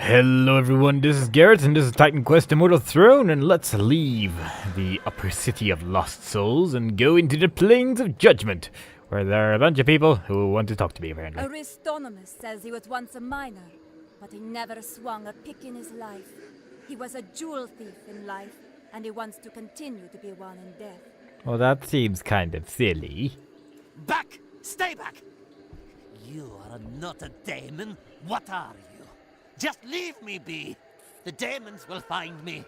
Hello everyone, this is Garrett and this is Titan Quest Immortal Throne, and let's leave the upper city of lost souls and go into the plains of judgment, where there are a bunch of people who want to talk to me apparently. Aristonomus says he was once a miner, but he never swung a pick in his life. He was a jewel thief in life, and he wants to continue to be one in death. Well, that seems kind of silly. Back! Stay back! You are not a daemon. What are you? Just leave me be. The daemons will find me.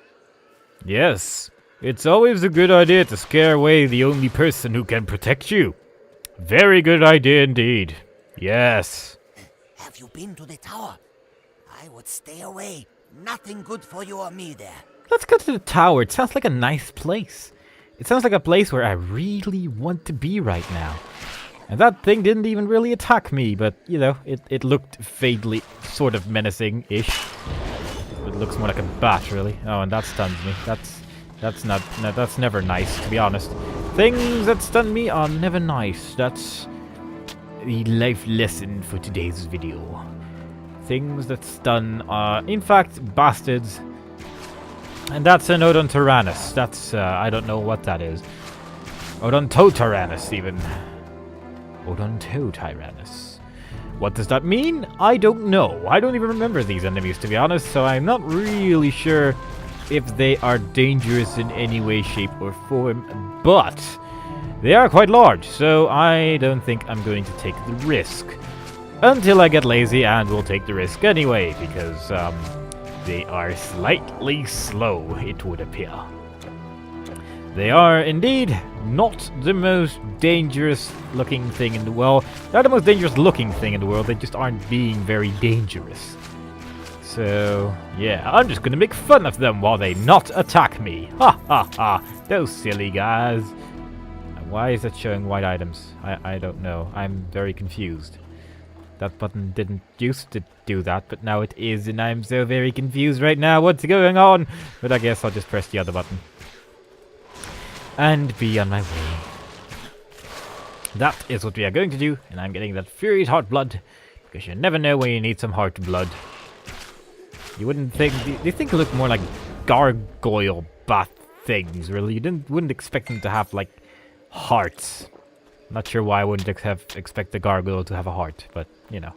Yes, it's always a good idea to scare away the only person who can protect you. Very good idea indeed. Yes. Have you been to the tower? I would stay away. Nothing good for you or me there. Let's go to the tower. It sounds like a nice place. It sounds like a place where I really want to be right now. And that thing didn't even really attack me, but, you know, it looked vaguely sort of menacing-ish. It looks more like a bat, really. Oh, and that stuns me. That's never nice, to be honest. Things that stun me are never nice. That's the life lesson for today's video. Things that stun are, in fact, bastards. And that's an Odontyrannus. That's, I don't know what that is. Odontotyrannus, even. Odontotyrannus. What does that mean? I don't know. I don't even remember these enemies, to be honest, so I'm not really sure if they are dangerous in any way, shape, or form, but they are quite large, so I don't think I'm going to take the risk. Until I get lazy, and we'll take the risk anyway, because, they are slightly slow, it would appear. They are indeed not the most dangerous looking thing in the world. They're the most dangerous looking thing in the world, they just aren't being very dangerous. So, yeah, I'm just gonna make fun of them while they not attack me. Ha ha ha, those silly guys. Why is it showing white items? I don't know, I'm very confused. That button didn't used to do that, but now it is, and I'm so very confused right now. What's going on? But I guess I'll just press the other button. And be on my way. That is what we are going to do, and I'm getting that Furious Heart Blood, because you never know when you need some heart blood. You wouldn't think, these things look more like gargoyle bat things, really. You wouldn't expect them to have, like, hearts. Not sure why I wouldn't expect the gargoyle to have a heart, but, you know.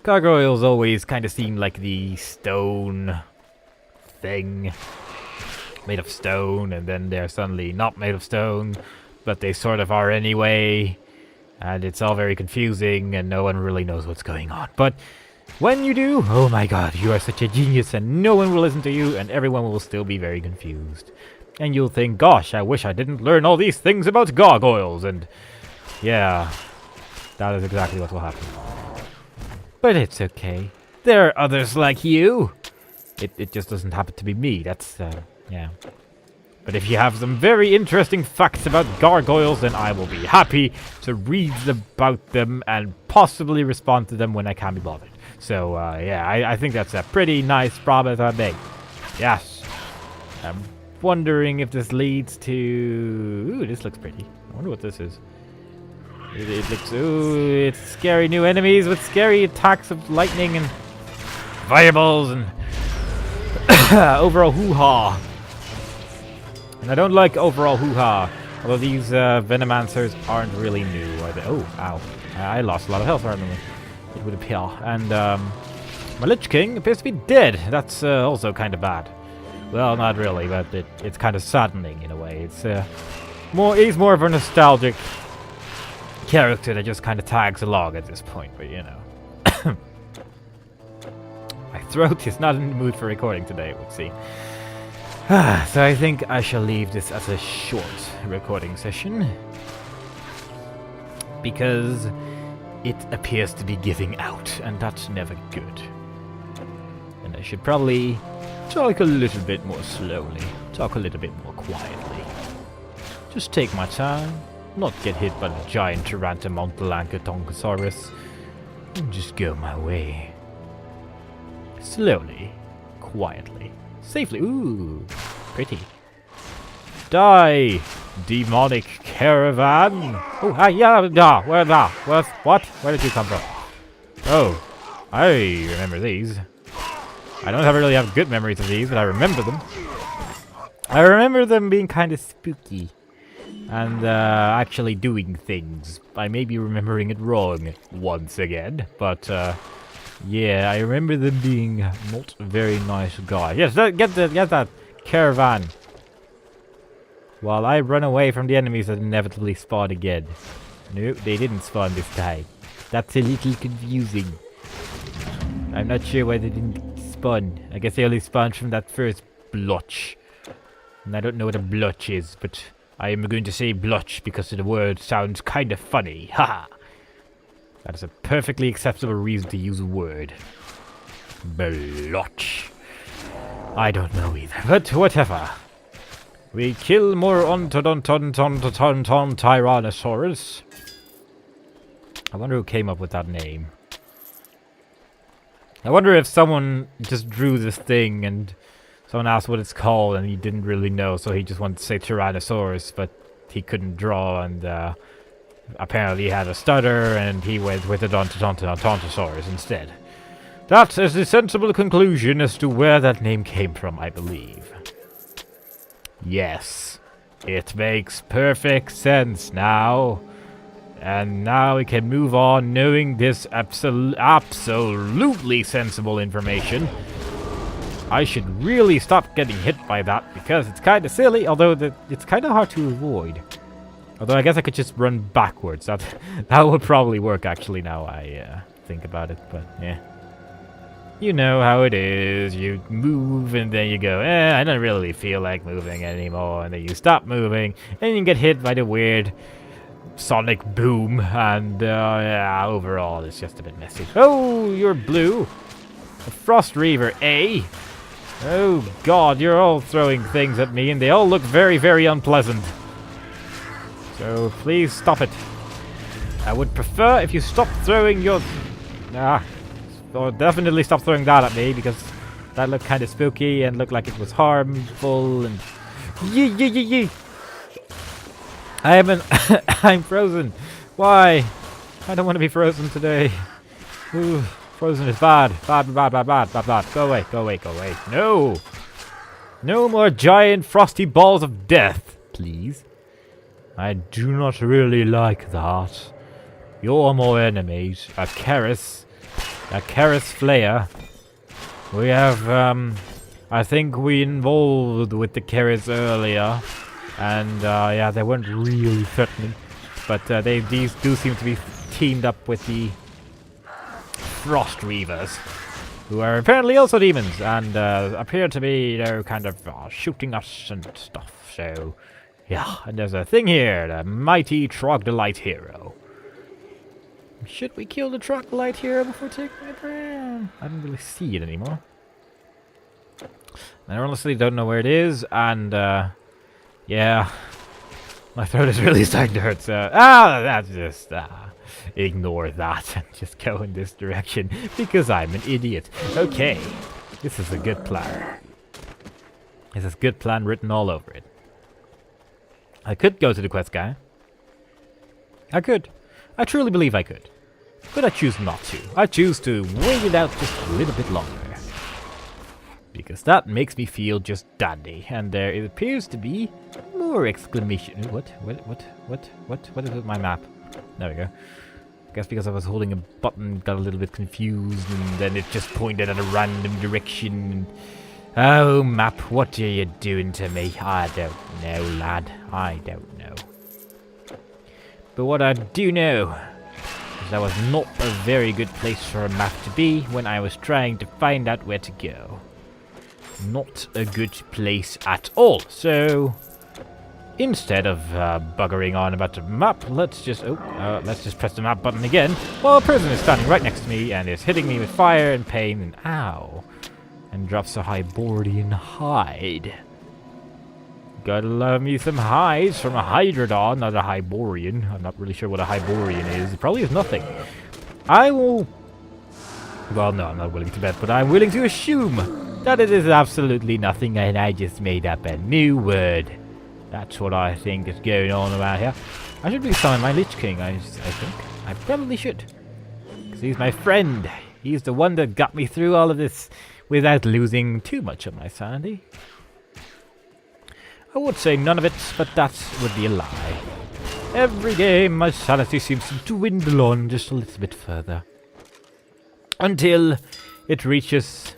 Gargoyles always kind of seem like the stone thing. Made of stone, and then they're suddenly not made of stone, but they sort of are anyway. And it's all very confusing, and no one really knows what's going on. But when you do, oh my god, you are such a genius, and no one will listen to you, and everyone will still be very confused. And you'll think, gosh, I wish I didn't learn all these things about gargoyles, and yeah, that is exactly what will happen. But it's okay. There are others like you. It just doesn't happen to be me, that's, yeah. But if you have some very interesting facts about gargoyles, then I will be happy to read about them and possibly respond to them when I can be bothered. So, yeah, I think that's a pretty nice promise I made. Yes. I'm wondering if this leads to... Ooh, this looks pretty. I wonder what this is. It looks... Ooh, it's scary new enemies with scary attacks of lightning and fireballs and... overall hoo-ha. And I don't like overall hoo-ha. Although these Venomancers aren't really new, are they? Oh, ow. I lost a lot of health randomly. It would appear. And my Lich King appears to be dead. That's also kind of bad. Well, not really, but it's kind of saddening in a way. It's he's more of a nostalgic character that just kind of tags along at this point, but you know. My throat is not in the mood for recording today, it would seem. So I think I shall leave this as a short recording session, because it appears to be giving out, and that's never good. And I should probably talk a little bit more slowly, talk a little bit more quietly. Just take my time, not get hit by the giant Tyrantomontalankatonkosaurus, and just go my way. Slowly, quietly, safely. Ooh, pretty. Die, demonic caravan. Oh, hi, yeah, where did you come from? Oh, I remember these. I don't really have good memories of these, but I remember them. I remember them being kind of spooky. And actually doing things. I may be remembering it wrong once again, but yeah, I remember them being not very nice guys. Yes, get that caravan. While I run away from the enemies that inevitably spawn again. No, they didn't spawn this time. That's a little confusing. I'm not sure why they didn't spawn. I guess they only spawned from that first blotch. And I don't know what a blotch is, but I am going to say blotch because the word sounds kind of funny. Haha! That is a perfectly acceptable reason to use a word. Blotch. I don't know either, but whatever. We kill more Tyrannosaurus. I wonder who came up with that name. I wonder if someone just drew this thing and someone asked what it's called and he didn't really know, so he just wanted to say Tyrannosaurus, but he couldn't draw, and apparently he had a stutter, and he went with the Odontosaurus instead. That is the sensible conclusion as to where that name came from, I believe. Yes, it makes perfect sense now. And now we can move on knowing this absolutely sensible information. I should really stop getting hit by that because it's kind of silly, although it's kind of hard to avoid. Although I guess I could just run backwards. That would probably work actually now I think about it, but yeah. You know how it is. You move and then you go, I don't really feel like moving anymore. And then you stop moving and you get hit by the weird sonic boom. And yeah, overall it's just a bit messy. Oh, you're blue. A Frost Reaver, eh? Oh god, you're all throwing things at me and they all look very, very unpleasant. So please stop it. I would prefer if you stopped throwing your... or definitely stop throwing that at me because that looked kind of spooky and looked like it was harmful and... Yee. I haven't... I'm frozen. Why? I don't want to be frozen today. Ooh. Frozen is bad. Bad. Go away. No! No more giant frosty balls of death, please. I do not really like that. You're more enemies. A Karis Flare. We have, I think we involved with the Karis earlier. And, yeah, they weren't really threatening. But, these do seem to be teamed up with the Frost Reavers, who are apparently also demons, and appear to be, kind of shooting us and stuff, so, yeah, and there's a thing here, the mighty Troglodyte Hero. Should we kill the Troglodyte Hero before taking it around? I don't really see it anymore. I honestly don't know where it is, and, yeah, my throat is really starting to hurt, so, that's just, ignore that and just go in this direction because I'm an idiot. Okay, this is a good plan. This is good plan written all over it. I could go to the quest guy. I could. I truly believe I could. But I choose not to. I choose to wait it out just a little bit longer. Because that makes me feel just dandy. And there it appears to be more exclamation. What is with my map? There we go. I guess because I was holding a button, got a little bit confused, and then it just pointed at a random direction. Oh, map, what are you doing to me? I don't know, lad. I don't know. But what I do know is that was not a very good place for a map to be when I was trying to find out where to go. Not a good place at all. So instead of buggering on about the map, let's just press the map button again while a person is standing right next to me and is hitting me with fire and pain and ow, and drops a Hyborian hide. Gotta love me some hides from a Hydrodon, not a Hyborian. I'm not really sure what a Hyborian is. It probably is nothing. I will... Well, no, I'm not willing to bet, but I'm willing to assume that it is absolutely nothing and I just made up a new word. That's what I think is going on around here. I should really summon my Lich King, I think. I probably should. Because he's my friend. He's the one that got me through all of this without losing too much of my sanity. I would say none of it, but that would be a lie. Every game my sanity seems to dwindle on just a little bit further. Until it reaches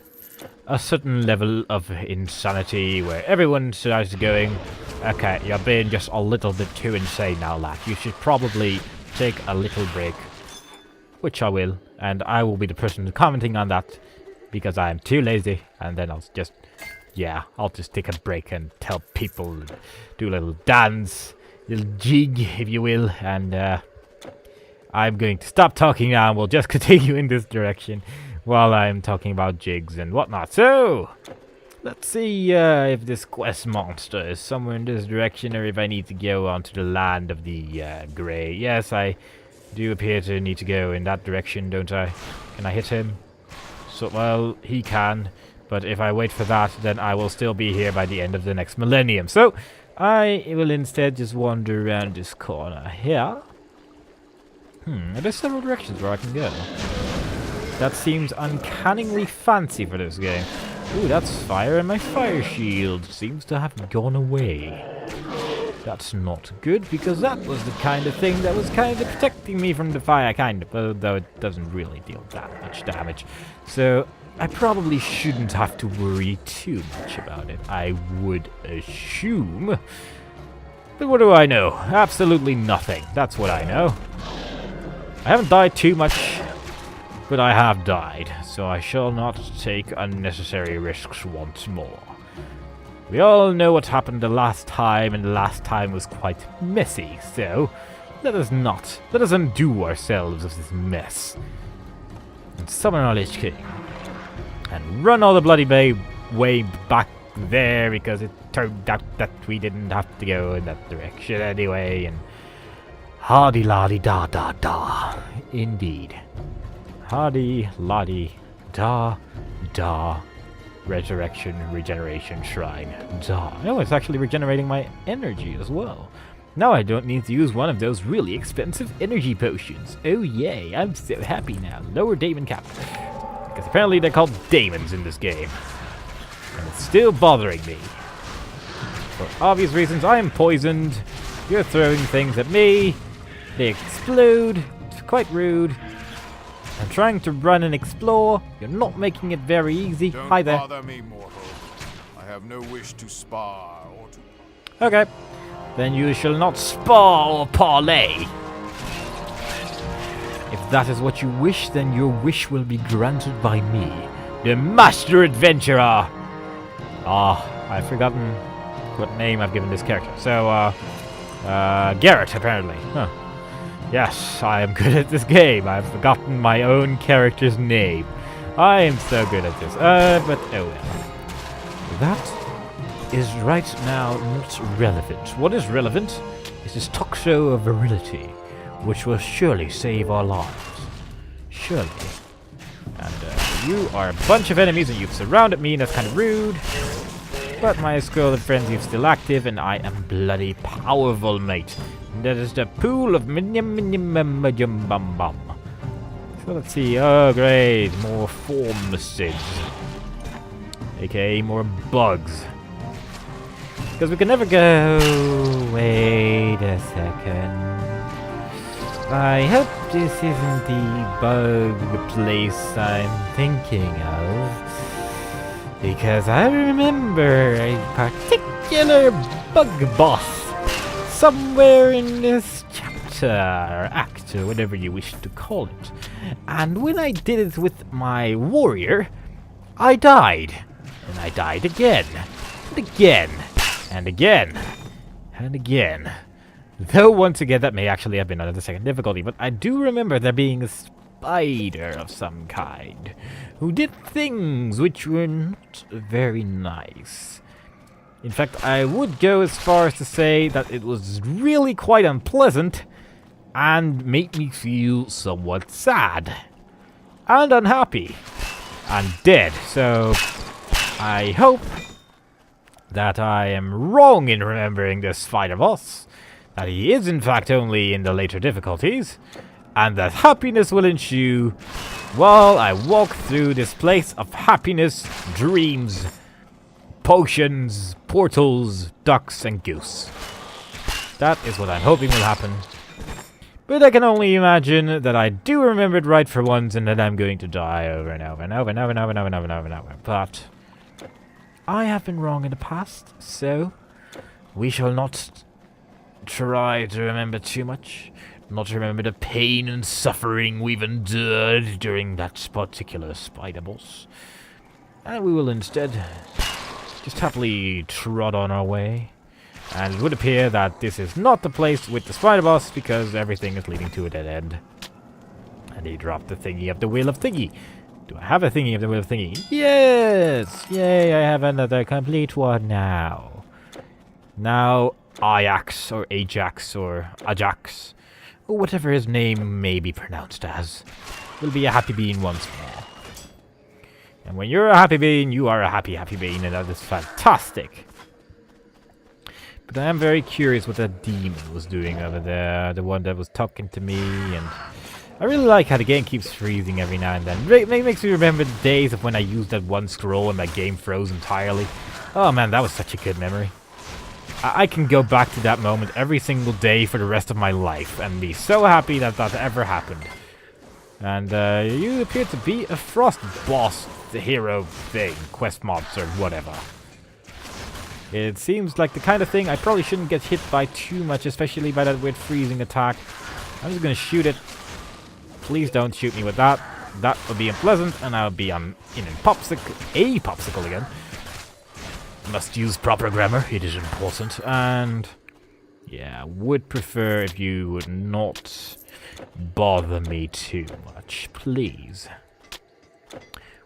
a certain level of insanity where everyone starts going, okay, you're being just a little bit too insane now, lad. You should probably take a little break. Which I will, and I will be the person commenting on that because I am too lazy, and then I'll just take a break and tell people, do a little dance, little jig, if you will, and I'm going to stop talking now and we'll just continue in this direction while I'm talking about jigs and whatnot. So, let's see if this quest monster is somewhere in this direction or if I need to go onto the land of the grey. Yes, I do appear to need to go in that direction, don't I? Can I hit him? So, well, he can. But if I wait for that, then I will still be here by the end of the next millennium. So, I will instead just wander around this corner here. There's several directions where I can go. That seems uncannily fancy for this game. Ooh, that's fire, and my fire shield seems to have gone away. That's not good, because that was the kind of thing that was kind of protecting me from the fire, although it doesn't really deal that much damage. So, I probably shouldn't have to worry too much about it, I would assume. But what do I know? Absolutely nothing. That's what I know. I haven't died too much, but I have died, so I shall not take unnecessary risks once more. We all know what happened the last time, and the last time was quite messy, so let us undo ourselves of this mess. And summon our Lich King. And run all the bloody way back there, because it turned out that we didn't have to go in that direction anyway, and hardy-la-di-da-da-da. Indeed. Hardy-la-di-da-da. Resurrection, regeneration, shrine. Duh. Oh, it's actually regenerating my energy as well. Now I don't need to use one of those really expensive energy potions. Oh yay, I'm so happy now. Lower Daemon cap. Because apparently they're called daemons in this game. And it's still bothering me. For obvious reasons, I am poisoned. You're throwing things at me. They explode. It's quite rude. I'm trying to run and explore. You're not making it very easy. Hi there. Don't bother me, mortal. I have no wish to spar or to... Okay. Then you shall not spar or parley. If that is what you wish, then your wish will be granted by me, the Master Adventurer. I've forgotten what name I've given this character. So, Garrett, apparently. Huh. Yes, I am good at this game. I've forgotten my own character's name. I am so good at this. But oh well. That is right now not relevant. What is relevant is this Toxo of Virility, which will surely save our lives. Surely. And you are a bunch of enemies and you've surrounded me, and that's kind of rude. But my Scroll of Frenzy is still active, and I am bloody powerful, mate. That is the pool of bum. So let's see. Oh, great. More formicids. AKA more bugs. Because we can never go... Wait a second. I hope this isn't the bug place I'm thinking of. Because I remember a particular bug boss somewhere in this chapter, or act, or whatever you wish to call it. And when I did it with my warrior, I died. And I died again. And again. And again. And again. Though once again that may actually have been under the second difficulty, but I do remember there being a spider of some kind who did things which were not very nice. In fact, I would go as far as to say that it was really quite unpleasant and made me feel somewhat sad and unhappy and dead. So I hope that I am wrong in remembering this spider boss, that he is in fact only in the later difficulties, and that happiness will ensue while I walk through this place of happiness, dreams, potions, portals, ducks, and goose. That is what I'm hoping will happen. But I can only imagine that I do remember it right for once and that I'm going to die over and over and over and over and over and over and over and over and over. But I have been wrong in the past, so we shall not try to remember too much. Not remember the pain and suffering we've endured during that particular spider boss. And we will instead just happily trot on our way. And it would appear that this is not the place with the spider boss because everything is leading to a dead end. And he dropped the thingy of the wheel of thingy. Do I have a thingy of the wheel of thingy? Yes! Yay, I have another complete one now. Now, Ajax, or Ajax, or Ajax, or whatever his name may be pronounced as, will be a happy being once more. And when you're a happy being, you are a happy, happy being, and that is fantastic. But I am very curious what that demon was doing over there, the one that was talking to me, and I really like how the game keeps freezing every now and then. It makes me remember the days of when I used that one scroll and my game froze entirely. Oh man, that was such a good memory. I can go back to that moment every single day for the rest of my life and be so happy that that ever happened. And you appear to be a frost boss, the hero thing, quest mobs or whatever. It seems like the kind of thing I probably shouldn't get hit by too much, especially by that weird freezing attack. I'm just gonna shoot it. Please don't shoot me with that. That would be unpleasant, and I'll be in a popsicle again. Must use proper grammar, it is important. And yeah, would prefer if you would not bother me too much, please.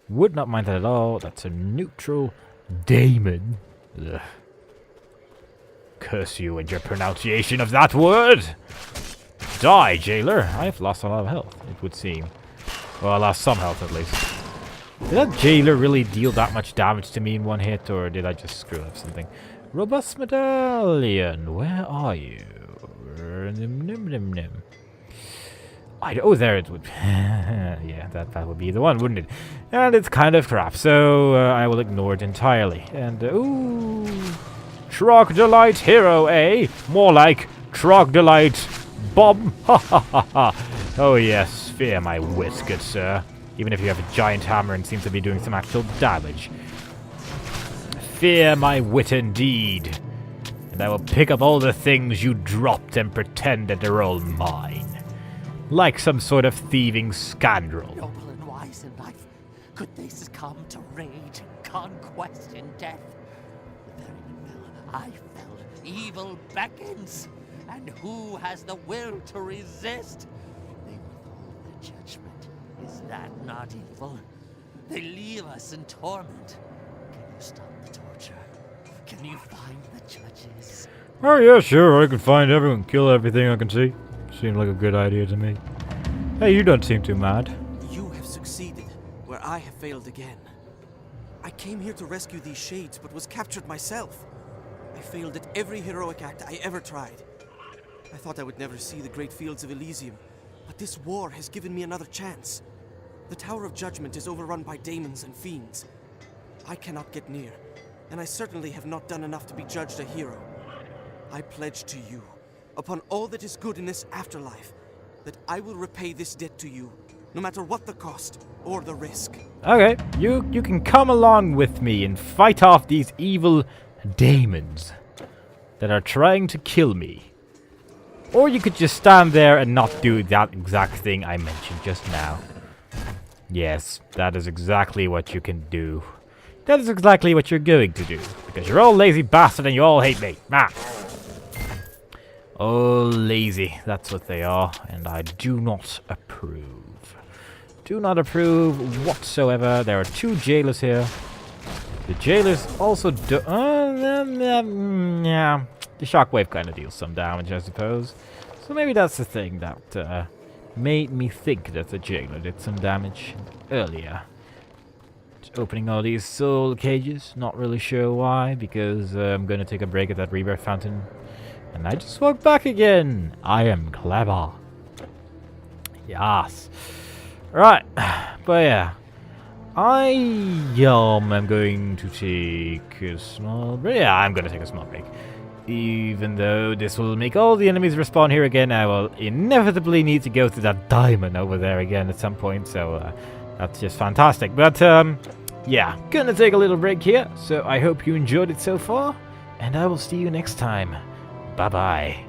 Would not mind that at all. That's a neutral demon. Ugh. Curse you and your pronunciation of that word! Die, jailer! I have lost a lot of health, it would seem. Well, I lost some health at least. Did that jailer really deal that much damage to me in one hit, or did I just screw up something? Robust medallion, where are you? Oh, there it would. Yeah, that would be the one, wouldn't it? And it's kind of crap, so I will ignore it entirely. And, ooh... Trogdolite hero, eh? More like Trogdolite bomb. Ha ha ha ha. Oh yes, fear my wit, good sir. Even if you have a giant hammer and seem to be doing some actual damage. Fear my wit indeed. And I will pick up all the things you dropped and pretend that they're all mine. Like some sort of thieving scoundrel. Noble and wise in life, could they succumb to rage, conquest, and death? The very moment I fell, evil beckons. And who has the will to resist? They withhold the judgment. Is that not evil? They leave us in torment. Can you stop the torture? Can you find the judges? Oh yeah, sure, I can find everyone, kill everything I can see. Seems like a good idea to me. Hey, you don't seem too mad. You have succeeded, where I have failed again. I came here to rescue these shades, but was captured myself. I failed at every heroic act I ever tried. I thought I would never see the great fields of Elysium, but this war has given me another chance. The Tower of Judgment is overrun by demons and fiends. I cannot get near, and I certainly have not done enough to be judged a hero. I pledge to you, upon all that is good in this afterlife, that I will repay this debt to you, no matter what the cost or the risk. Okay, you can come along with me and fight off these evil demons that are trying to kill me. Or you could just stand there and not do that exact thing I mentioned just now. Yes, that is exactly what you can do. That is exactly what you're going to do. Because you're all lazy bastard and you all hate me. Ah. Oh, lazy. That's what they are. And I do not approve. Do not approve whatsoever. There are two jailers here. The jailers also do... yeah. The shockwave kind of deals some damage, I suppose. So maybe that's the thing that made me think that the jailer did some damage earlier. Just opening all these soul cages. Not really sure why, because I'm going to take a break at that rebirth fountain. And I just walked back again. I am clever. Yes. Right. But yeah, I am going to take a small break. Yeah, I'm going to take a small break. Even though this will make all the enemies respawn here again, I will inevitably need to go to that diamond over there again at some point. So that's just fantastic. But yeah, gonna take a little break here. So I hope you enjoyed it so far, and I will see you next time. Bye bye.